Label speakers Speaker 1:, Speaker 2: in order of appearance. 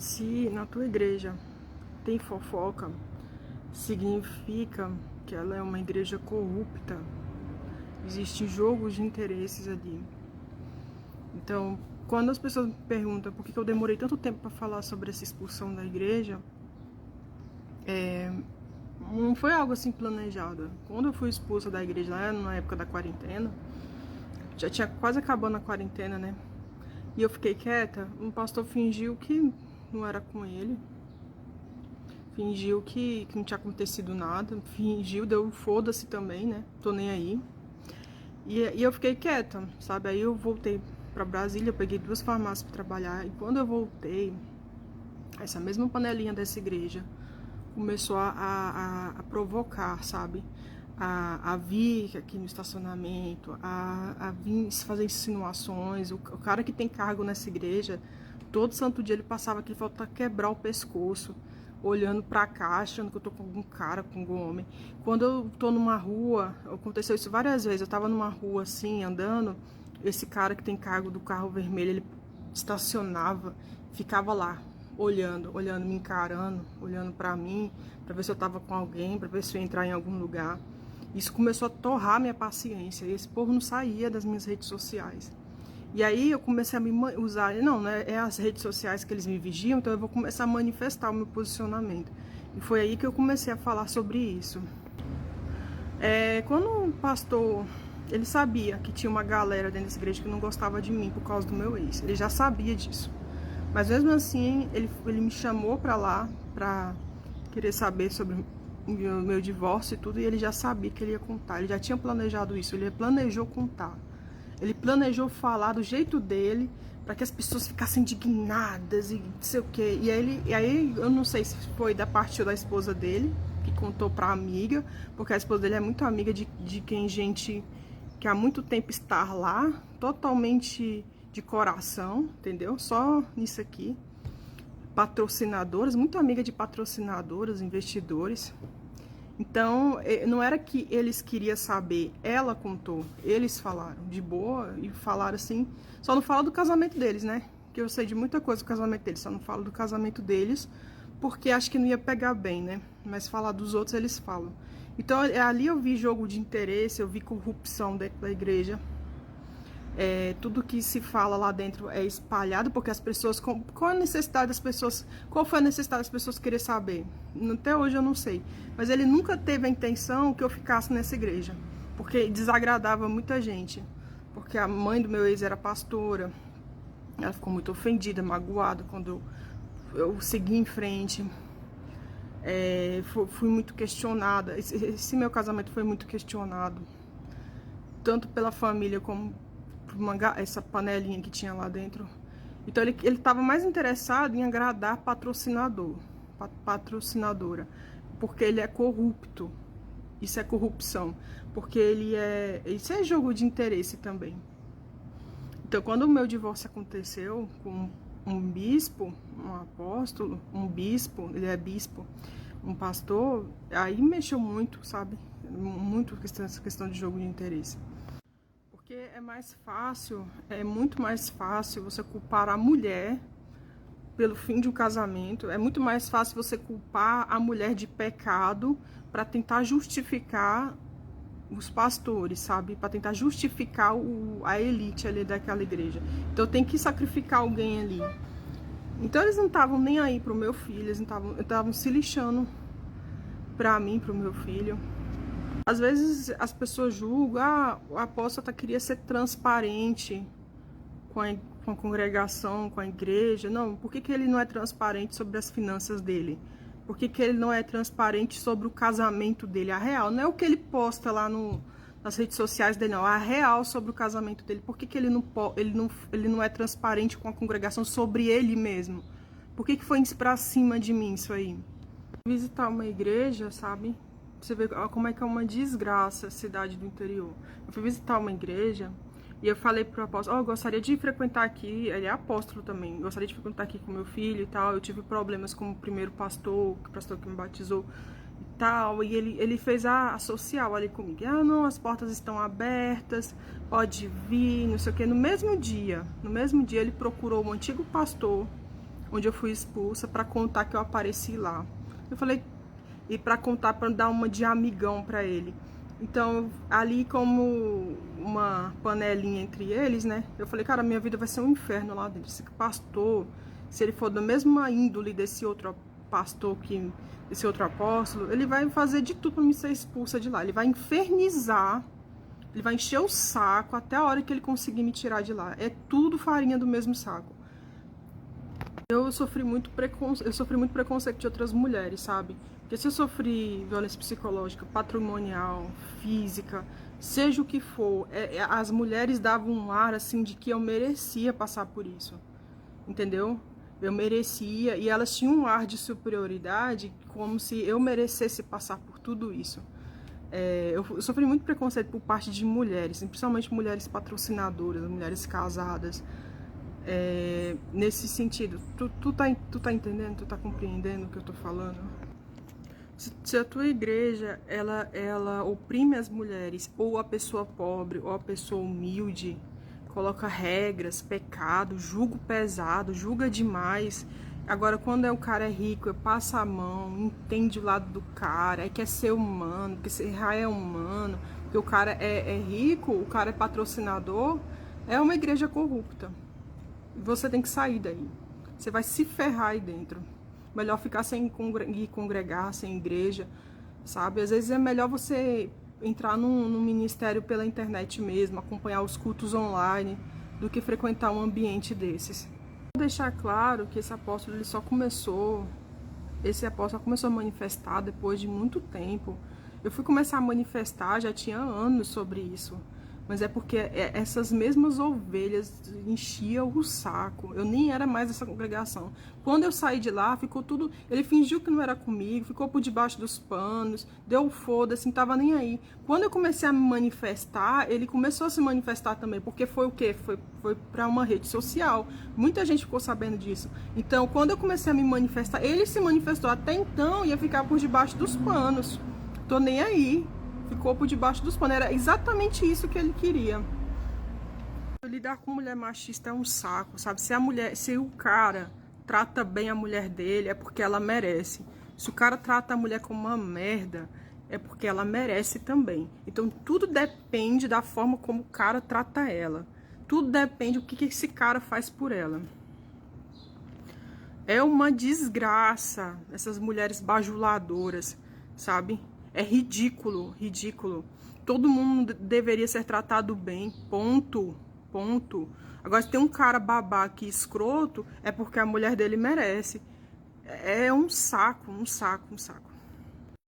Speaker 1: Se na tua igreja tem fofoca, significa que ela é uma igreja corrupta. Existem jogos de interesses ali. Então, quando as pessoas me perguntam por que eu demorei tanto tempo para falar sobre essa expulsão da igreja, não foi algo assim planejado. Quando eu fui expulsa da igreja lá na época da quarentena, já tinha quase acabando a quarentena, né? E eu fiquei quieta, um pastor fingiu que não era com ele. Fingiu que não tinha acontecido nada. Fingiu, deu foda-se também, né? Tô nem aí. E eu fiquei quieta, sabe? Aí eu voltei pra Brasília, eu peguei 2 farmácias pra trabalhar. E quando eu voltei, essa mesma panelinha dessa igreja começou a provocar, sabe? A vir aqui no estacionamento, a vir fazer insinuações. O cara que tem cargo nessa igreja, todo santo dia ele passava aqui, falta quebrar o pescoço, olhando pra cá, achando que eu tô com algum cara, com algum homem. Quando eu tô numa rua, aconteceu isso várias vezes, eu tava numa rua assim, andando, esse cara que tem cargo do carro vermelho, ele estacionava, ficava lá, olhando, me encarando, olhando pra mim, pra ver se eu tava com alguém, pra ver se eu ia entrar em algum lugar. Isso começou a torrar minha paciência, e esse povo não saía das minhas redes sociais. E aí eu comecei a me usar, não, né, é as redes sociais que eles me vigiam, então eu vou começar a manifestar o meu posicionamento. E foi aí que eu comecei a falar sobre isso. Quando o pastor, ele sabia que tinha uma galera dentro dessa igreja que não gostava de mim por causa do meu ex, ele já sabia disso. Mas mesmo assim, ele me chamou pra lá, pra querer saber sobre o meu divórcio e tudo, e ele já sabia que ele ia contar, ele já tinha planejado isso, ele planejou contar. Ele planejou falar do jeito dele, para que as pessoas ficassem indignadas e não sei o quê. E aí eu não sei se foi da parte da esposa dele, que contou pra amiga, porque a esposa dele é muito amiga de quem gente que há muito tempo está lá, totalmente de coração, entendeu? Só nisso aqui. Patrocinadoras, muito amiga de patrocinadoras, investidores. Então, não era que eles queriam saber, ela contou, eles falaram de boa e falaram assim, só não falo do casamento deles, né? Que eu sei de muita coisa do casamento deles, só não falo do casamento deles, porque acho que não ia pegar bem, né? Mas falar dos outros eles falam. Então, ali eu vi jogo de interesse, eu vi corrupção dentro da igreja. Tudo que se fala lá dentro é espalhado, porque as pessoas, qual a necessidade das pessoas, qual foi a necessidade das pessoas querer saber? Até hoje eu não sei, mas ele nunca teve a intenção que eu ficasse nessa igreja, porque desagradava muita gente, porque a mãe do meu ex era pastora, ela ficou muito ofendida, magoada quando eu segui em frente. Fui muito questionada, esse meu casamento foi muito questionado, tanto pela família como essa panelinha que tinha lá dentro. Então ele estava mais interessado em agradar patrocinadora, porque ele é corrupto. Isso é corrupção, porque isso é jogo de interesse também. Então quando o meu divórcio aconteceu com um bispo, um apóstolo, um bispo, ele é bispo, um pastor, aí mexeu muito, sabe? Muito essa questão de jogo de interesse. Porque é muito mais fácil você culpar a mulher pelo fim de um casamento, é muito mais fácil você culpar a mulher de pecado para tentar justificar os pastores, sabe? Para tentar justificar a elite ali daquela igreja. Então tem que sacrificar alguém ali. Então eles não estavam nem aí pro meu filho, eles não estavam se lixando pra mim, pro meu filho. Às vezes as pessoas julgam, o apóstolo queria ser transparente com a congregação, com a igreja. Não, por que ele não é transparente sobre as finanças dele? Por que ele não é transparente sobre o casamento dele? A real, não é o que ele posta lá nas redes sociais dele, não. A real sobre o casamento dele. Por que ele não é transparente com a congregação sobre ele mesmo? Por que foi pra cima de mim isso aí? Visitar uma igreja, sabe? Você vê como é que é uma desgraça a cidade do interior. Eu fui visitar uma igreja e eu falei pro apóstolo, eu gostaria de frequentar aqui, ele é apóstolo também, gostaria de frequentar aqui com meu filho e tal. Eu tive problemas com o primeiro pastor, o pastor que me batizou e tal, e ele fez a social ali comigo. Não, as portas estão abertas, pode vir, não sei o que. No mesmo dia ele procurou um antigo pastor, onde eu fui expulsa, pra contar que eu apareci lá. Eu falei, e pra contar, pra dar uma de amigão pra ele. Então, ali como uma panelinha entre eles, né? Eu falei, cara, minha vida vai ser um inferno lá dentro. Esse pastor, se ele for da mesma índole desse outro pastor, esse outro apóstolo, ele vai fazer de tudo pra me ser expulsa de lá. Ele vai infernizar, ele vai encher o saco até a hora que ele conseguir me tirar de lá. É tudo farinha do mesmo saco. Eu sofri muito preconceito de outras mulheres, sabe? Porque se eu sofri violência psicológica, patrimonial, física, seja o que for, as mulheres davam um ar, assim, de que eu merecia passar por isso, entendeu? Eu merecia, e elas tinham um ar de superioridade, como se eu merecesse passar por tudo isso. Eu sofri muito preconceito por parte de mulheres, principalmente mulheres patrocinadoras, mulheres casadas. Nesse sentido, tu tá entendendo, tu tá compreendendo o que eu tô falando? Se a tua igreja, ela oprime as mulheres, ou a pessoa pobre, ou a pessoa humilde, coloca regras, pecado, julga pesado, julga demais. Agora, quando o cara é rico, passa a mão, entende o lado do cara, quer ser humano, porque ser é humano, porque o cara é rico, o cara é patrocinador, é uma igreja corrupta. Você tem que sair daí. Você vai se ferrar aí dentro. Melhor ficar sem ir congregar, sem igreja, sabe? Às vezes é melhor você entrar num ministério pela internet mesmo, acompanhar os cultos online, do que frequentar um ambiente desses. Vou deixar claro que esse apóstolo só começou a manifestar depois de muito tempo. Eu fui começar a manifestar, já tinha anos sobre isso. Mas é porque essas mesmas ovelhas enchiam o saco. Eu nem era mais dessa congregação. Quando eu saí de lá, ficou tudo... Ele fingiu que não era comigo, ficou por debaixo dos panos, deu foda-se, não tava nem aí. Quando eu comecei a me manifestar, ele começou a se manifestar também. Porque foi o quê? Foi pra uma rede social. Muita gente ficou sabendo disso. Então, quando eu comecei a me manifestar, ele se manifestou. Até então, ia ficar por debaixo dos panos. Tô nem aí. Ficou por debaixo dos panos. Era exatamente isso que ele queria. Lidar com mulher machista é um saco, sabe? Se o cara trata bem a mulher dele, é porque ela merece. Se o cara trata a mulher como uma merda, é porque ela merece também. Então tudo depende da forma como o cara trata ela. Tudo depende do que esse cara faz por ela. É uma desgraça essas mulheres bajuladoras, sabe? É ridículo, ridículo. Todo mundo deveria ser tratado bem, ponto, ponto. Agora, se tem um cara babaca e escroto, é porque a mulher dele merece. É um saco, um saco, um saco.